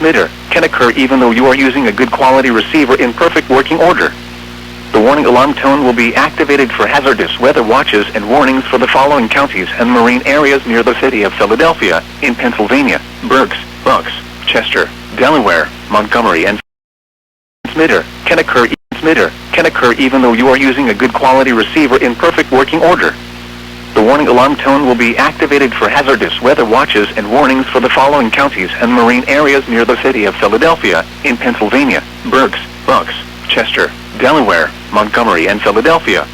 transmitter can occur even though you are using a good quality receiver in perfect working order. The warning alarm tone will be activated for hazardous weather watches and warnings for the following counties and marine areas near the city of Philadelphia, in Pennsylvania: Berks, Bucks, Chester, Delaware, Montgomery, and transmitter can occur even though you are using a good quality receiver in perfect working order. The warning alarm tone will be activated for hazardous weather watches and warnings for the following counties and marine areas near the city of Philadelphia, in Pennsylvania: Berks, Bucks, Chester, Delaware, Montgomery, and Philadelphia.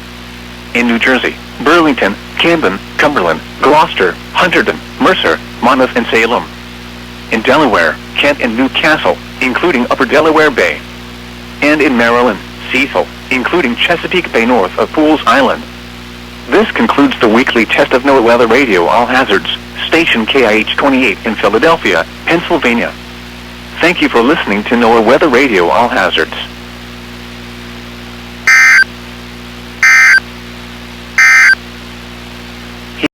In New Jersey: Burlington, Camden, Cumberland, Gloucester, Hunterdon, Mercer, Monmouth, and Salem. In Delaware: Kent and Newcastle, including Upper Delaware Bay. And in Maryland: Cecil, including Chesapeake Bay north of Pools Island. This concludes the weekly test of NOAA Weather Radio All Hazards, station KIH28 in Philadelphia, Pennsylvania. Thank you for listening to NOAA Weather Radio All Hazards.